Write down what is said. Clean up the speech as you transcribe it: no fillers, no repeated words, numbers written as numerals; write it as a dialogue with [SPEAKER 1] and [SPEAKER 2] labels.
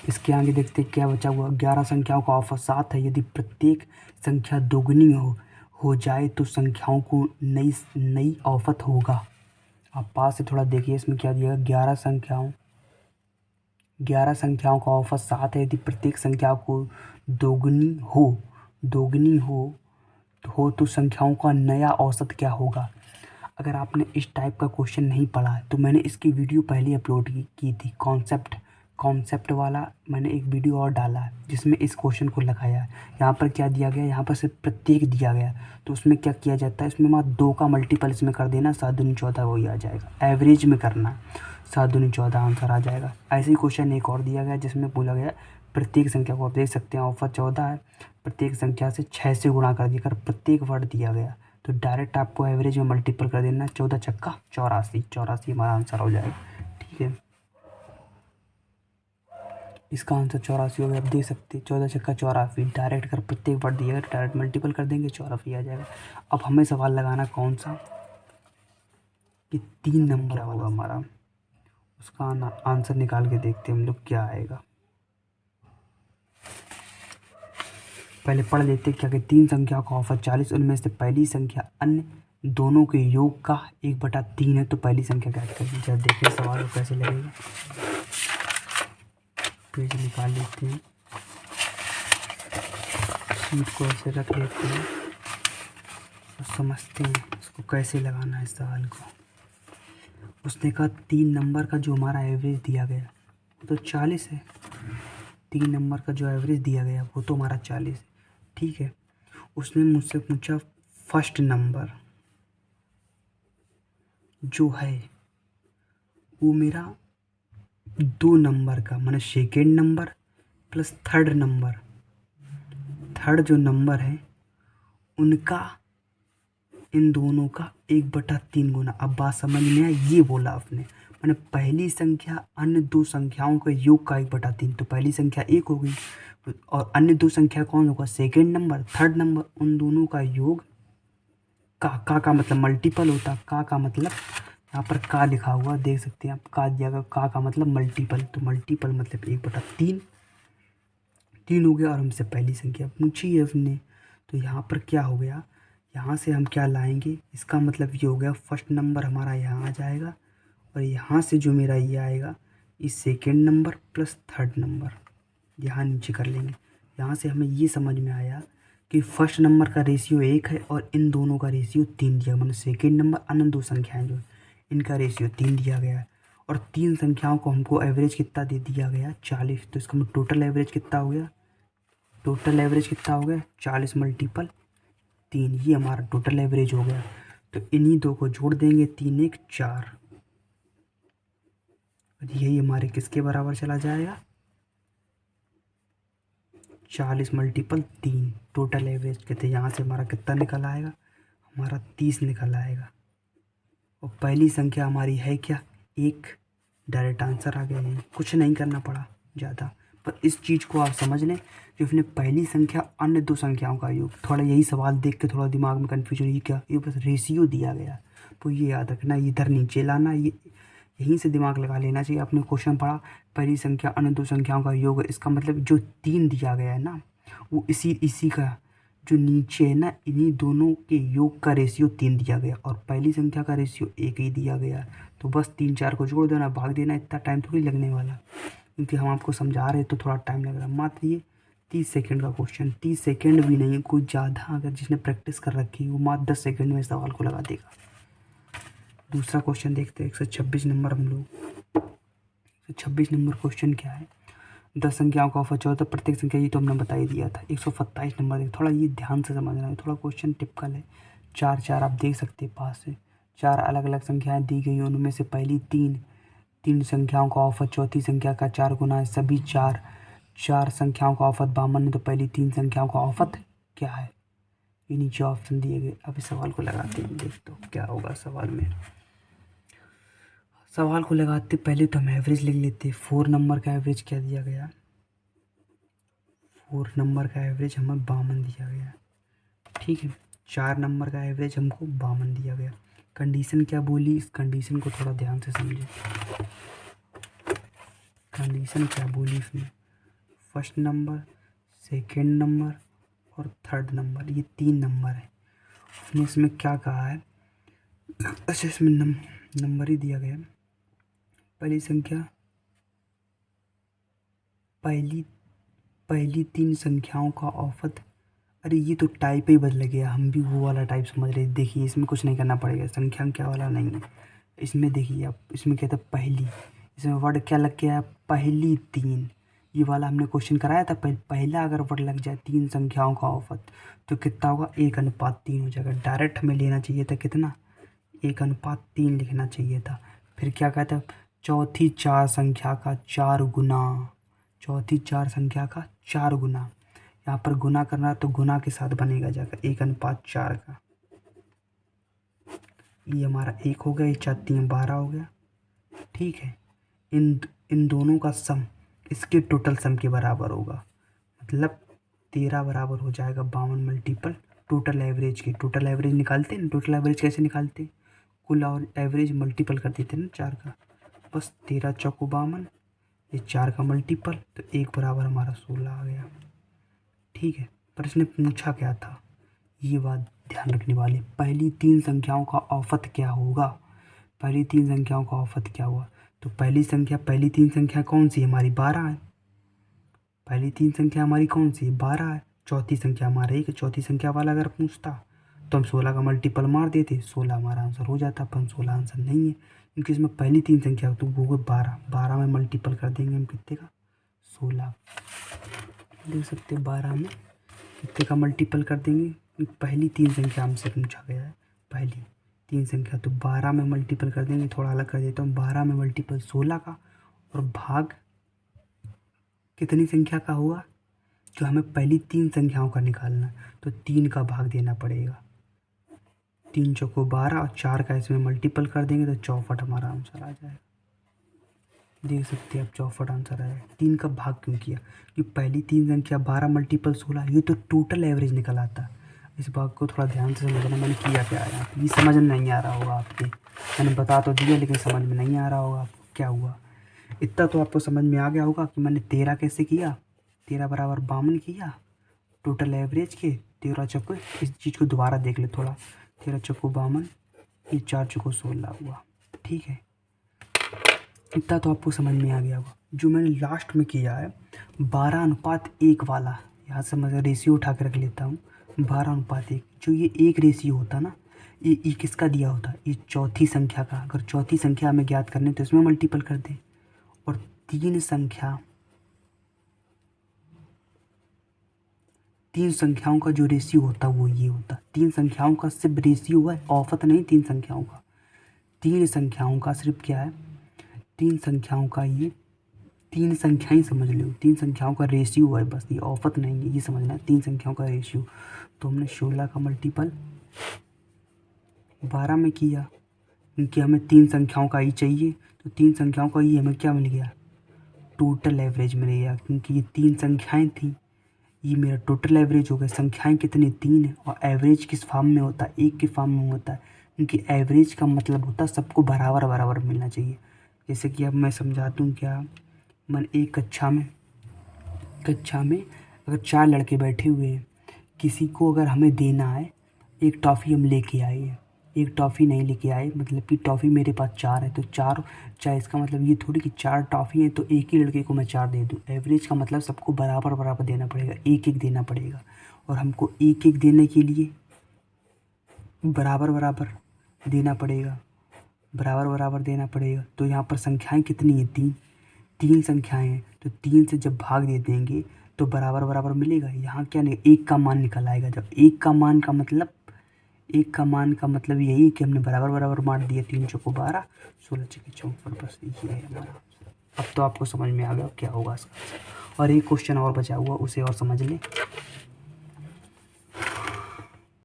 [SPEAKER 1] इसके आगे देखते क्या बचा हुआ। 11 संख्याओं का औसत 7 है। यदि प्रत्येक संख्या दोगुनी हो जाए तो संख्याओं को नई नई औसत होगा। आप पास से थोड़ा देखिए इसमें क्या दिया है। 11 संख्याओं का औसत 7 है। यदि प्रत्येक संख्या को दोगुनी हो तो संख्याओं का नया औसत क्या होगा। अगर आपने इस टाइप का क्वेश्चन नहीं पढ़ा है तो मैंने इसकी वीडियो पहले अपलोड की थी। कॉन्सेप्ट वाला मैंने एक वीडियो और डाला है जिसमें इस क्वेश्चन को लगाया है। यहाँ पर क्या दिया गया, यहाँ पर सिर्फ प्रत्येक दिया गया तो उसमें क्या किया जाता है, इसमें मात्र 2 का मल्टीपल इसमें कर देना, 7 दूनी 14 वही आ जाएगा। एवरेज में करना, 7 दूनी 14 आंसर आ जाएगा। ऐसे ही क्वेश्चन एक और दिया गया जिसमें बोला गया प्रत्येक संख्या को आप देख सकते हैं औसत 14 है। प्रत्येक संख्या से 6 से गुणा कर दिया कर प्रत्येक वर्ड दिया गया तो डायरेक्ट आपको एवरेज में मल्टीपल कर देना। 14 छक्का 84 हमारा आंसर हो जाएगा। ठीक है, इसका आंसर 84 हो गया। आप देख सकते हैं 14 छक्का 84, डायरेक्ट कर प्रत्येक वर्ड दिया डायरेक्ट मल्टीपल कर देंगे 84 आ जाएगा। अब हमें सवाल लगाना कौन सा, कि 3 नंबर होगा हमारा, उसका आंसर निकाल के देखते हैं हम लोग क्या आएगा। पहले पढ़ लेते क्या कि 3 संख्याओं का औसत 40, उनमें से पहली संख्या अन्य दोनों के योग का 1/3 है तो पहली संख्या ज्ञात करिए। जब देखिए सवाल को कैसे लगेगा, पेज निकाल लेते हैं, शीट को ऐसे रख लेते हैं और समझते हैं इसको कैसे लगाना है इस सवाल को। उसने कहा 3 नंबर का जो हमारा एवरेज दिया गया वो तो 40 है। 3 नंबर का जो एवरेज दिया गया वो तो हमारा 40 है। ठीक है, उसने मुझसे पूछा फर्स्ट नंबर जो है वो मेरा 2 नंबर का, माने second number plus third number, third जो नंबर है उनका इन दोनों का 1/3 गुना। अब बात समझ में आई, ये बोला आपने, मैंने पहली संख्या अन्य 2 संख्याओं के योग का 1/3, तो पहली संख्या 1 हो गई और अन्य 2 संख्या कौन होगा, सेकेंड नंबर थर्ड नंबर, उन दोनों का योग का मतलब मल्टीपल होता। का मतलब यहाँ पर का लिखा हुआ देख सकते हैं आप, का दिया गया, का मतलब मल्टीपल, तो मल्टीपल मतलब 1/3 3 हो गया। और हमसे पहली संख्या पूछी है उसने तो यहाँ पर क्या हो गया, यहाँ से हम क्या लाएंगे, इसका मतलब ये हो गया फर्स्ट नंबर हमारा यहाँ आ जाएगा और यहाँ से जो मेरा ये आएगा इस second number plus third number यहाँ नीचे कर लेंगे। यहाँ से हमें ये समझ में आया कि फर्स्ट नंबर का रेशियो 1 है और इन दोनों का रेशियो 3 दिया, मतलब सेकेंड नंबर अन्य 2 संख्याएं जो इनका रेशियो 3 दिया गया है और 3 संख्याओं को हमको एवरेज कितना दे दिया गया 40, तो इसका टोटल एवरेज कितना हो गया, टोटल एवरेज कितना हो गया 40 × 3, ये हमारा टोटल एवरेज हो गया। तो इन्हीं दो को जोड़ देंगे, 3 1 4, और यही हमारे किसके बराबर चला जाएगा 40 × 3, टोटल एवरेज कहते हैं। यहाँ से हमारा कितना निकल आएगा, हमारा 30 निकल आएगा। और पहली संख्या हमारी है क्या 1, डायरेक्ट आंसर आ गया, नहीं कुछ नहीं करना पड़ा ज़्यादा। पर इस चीज़ को आप समझ लें कि उसने पहली संख्या अन्य 2 संख्याओं का योग, थोड़ा यही सवाल देख के थोड़ा दिमाग में कन्फ्यूजन, ये क्या, ये बस रेशियो दिया गया तो ये याद रखना, इधर नीचे लाना, ये यहीं से दिमाग लगा लेना चाहिए। आपने क्वेश्चन पढ़ा पहली संख्या अन्य 2 संख्याओं का योग, इसका मतलब जो 3 दिया गया है ना वो इसी का जो नीचे है ना, इन्हीं दोनों के योग का रेशियो 3 दिया गया और पहली संख्या का रेशियो 1 ही दिया गया। तो बस 3 4 को जोड़ देना, भाग देना, इतना टाइम थोड़ी लगने वाला, क्योंकि हम आपको समझा रहे तो थोड़ा टाइम लग रहा है। मात्र ये 30 सेकंड का क्वेश्चन, 30 सेकंड भी नहीं, कोई ज़्यादा अगर जिसने प्रैक्टिस कर रखी है वो मात्र 10 सेकंड में सवाल को लगा देगा। दूसरा क्वेश्चन देखते हैं 126 नंबर। हम लोग 126 नंबर क्वेश्चन क्या है, 10 संख्याओं का औसत 14, प्रत्येक संख्या, ये तो हमने बता ही दिया था। 127 नंबर देख, थोड़ा ये ध्यान से समझना है, थोड़ा क्वेश्चन टिपिकल है। 4 4 आप देख सकते हैं पास से, 4 अलग अलग संख्याएं दी गई, उनमें से पहली 3 संख्याओं का औसत चौथी संख्या का 4 गुना है। सभी 4 संख्याओं का औसत 52 है तो पहली 3 संख्याओं का औसत क्या है, ये नीचे ऑप्शन दिए गए। अब इस सवाल को लगाते हैं, देख तो क्या होगा सवाल में। सवाल को लगाते पहले तो हम एवरेज लिख लेते। 4 नंबर का एवरेज क्या दिया गया, 4 नंबर का एवरेज हमें 52 दिया गया। ठीक है, 4 नंबर का एवरेज हमको 52 दिया गया। कंडीशन क्या बोली, इस कंडीशन को थोड़ा ध्यान से समझे। कंडीशन क्या बोली इसमें, फर्स्ट नंबर, सेकंड नंबर और थर्ड नंबर, ये 3 नंबर है। उसने इसमें क्या कहा है, अच्छा इसमें नंबर ही दिया गया है। पहली संख्या, पहली 3 संख्याओं का औसत। अरे ये तो टाइप ही बदल गया, हम भी वो वाला टाइप समझ रहे। देखिए इसमें कुछ नहीं करना पड़ेगा, संख्या क्या वाला नहीं है इसमें। देखिए आप इसमें कहते हैं पहली, इसमें वर्ड क्या लग गया है, पहली 3। ये वाला हमने क्वेश्चन कराया था, पहला अगर वर्ड लग जाए 3 संख्याओं का औसत तो कितना होगा, 1:3 हो जाएगा। डायरेक्ट हमें लेना चाहिए था कितना, 1:3 लिखना चाहिए था। फिर क्या कहता है, चौथी 4 संख्या का 4 गुना, चौथी 4 संख्या का 4 गुना। यहाँ पर गुना करना है तो गुना के साथ बनेगा जाकर 1:4 का। ये हमारा 1 हो गया, ये 4 3 12 हो गया। ठीक है, इन दोनों का सम इसके टोटल सम के बराबर होगा, मतलब 13 बराबर हो जाएगा 52 मल्टीपल टोटल एवरेज के। टोटल एवरेज निकालते हैं, टोटल एवरेज कैसे निकालते हैं, कुल और एवरेज मल्टीपल कर देते हैं ना 4 का, बस 13 चौको 52, ये 4 का मल्टीपल तो 1 बराबर हमारा 16 आ गया। ठीक है, पर इसने पूछा क्या था, ये बात ध्यान रखने वाली। पहली 3 संख्याओं का औसत क्या होगा, पहली 3 संख्याओं का औसत क्या हुआ, तो पहली 3 संख्या कौन सी है हमारी, 12 है। पहली 3 संख्या हमारी कौन सी है, 12 है। चौथी संख्या हमारा 1 है। चौथी संख्या वाला अगर पूछता तो हम 16 का मल्टीपल मार देते, 16 हमारा आंसर हो जाता, पर 16 आंसर नहीं है क्योंकि इसमें पहली 3 संख्या तो वो 12, 12 में मल्टीपल कर देंगे हम कितने का, 16। देख सकते 12 में कितने का मल्टीपल कर देंगे, पहली 3 संख्या हमसे पूछा गया है, पहली 3 संख्या तो 12 में मल्टीपल कर देंगे। थोड़ा अलग कर देता हूँ, 12 में मल्टीपल 16 का और भाग कितनी संख्या का हुआ, जो हमें पहली 3 संख्याओं का निकालना है तो 3 का भाग देना पड़ेगा। 3 चौको 12 और 4 का इसमें मल्टीपल कर देंगे तो 64 हमारा आंसर आ जाएगा। देख सकते हैं आप 64 आंसर आया। 3 का भाग क्यों किया, कि पहली 3 संख्या 12 मल्टीपल 16, ये तो टोटल एवरेज निकल आता। इस बात को थोड़ा ध्यान से समझना, मैंने किया क्या है, ये समझ में नहीं आ रहा होगा आपके, मैंने बता तो दिया लेकिन समझ में नहीं आ रहा होगा आपको क्या हुआ। इतना तो आपको समझ में आ गया होगा कि मैंने 13 कैसे किया, 13 बराबर 52 किया टोटल एवरेज के। 13 चौको, इस चीज़ को दोबारा देख ले थोड़ा, 13 चौको 52, ये 4 चौको 16 हुआ। ठीक है, इतना तो आपको समझ में आ गया होगा। जो मैंने लास्ट में किया है 12:1 वाला, यहाँ से मैं रेशियो उठा के रख लेता हूँ, 12:1, जो ये एक रेशियो होता ना, ये किसका दिया होता, ये चौथी संख्या का। अगर चौथी संख्या हमें ज्ञात करने तो इसमें मल्टीपल कर दें, और 3 संख्याओं का जो रेशियो होता वो ये होता। 3 संख्याओं का सिर्फ रेशियो है, औसत नहीं। 3 संख्याओं का, 3 संख्याओं का सिर्फ क्या है, 3 संख्याओं का, ये 3 संख्याएं समझ लो, 3 संख्याओं का रेशियो है बस, ये औसत नहीं है, ये समझना है। 3 संख्याओं का रेशियो, तो हमने 16 का मल्टीपल 12 में किया क्योंकि हमें 3 संख्याओं का ही चाहिए, तो 3 संख्याओं का ही हमें क्या मिल गया, टोटल एवरेज मिल गया। क्योंकि ये 3 संख्याएं थी, ये मेरा टोटल एवरेज हो गया। संख्याएं कितनी, 3 है, और एवरेज किस फॉर्म में होता है, 1 के फॉर्म में होता है, क्योंकि एवरेज का मतलब होता है सबको बराबर बराबर मिलना चाहिए। जैसे कि अब मैं समझा दूँ क्या, मन एक कक्षा में अगर 4 लड़के बैठे हुए हैं, किसी को अगर हमें देना है, एक टॉफ़ी हम लेके आए हैं, एक टॉफ़ी नहीं लेके आए, मतलब कि टॉफ़ी मेरे पास 4 है, तो 4 चाहे, इसका मतलब ये थोड़ी कि 4 टॉफ़ी है तो एक ही लड़के को मैं 4 दे दूँ। एवरेज का मतलब सबको बराबर बराबर देना पड़ेगा, एक एक देना पड़ेगा, और हमको एक एक देने के लिए बराबर बराबर देना पड़ेगा, बराबर बराबर देना पड़ेगा। तो यहाँ पर संख्याएं कितनी हैं, 3 संख्याएं हैं, तो 3 से जब भाग दे देंगे तो बराबर बराबर मिलेगा। यहाँ क्या नहीं, 1 का मान निकल आएगा। जब 1 का मान का मतलब, 1 का मान का मतलब यही है कि हमने बराबर बराबर मान दिए, 3 चौको 12, 16 चौके 64, बस ये है हमारा। अब तो आपको समझ में आ गया क्या होगा इसका। और एक क्वेश्चन और बचा हुआ, उसे और समझ लें।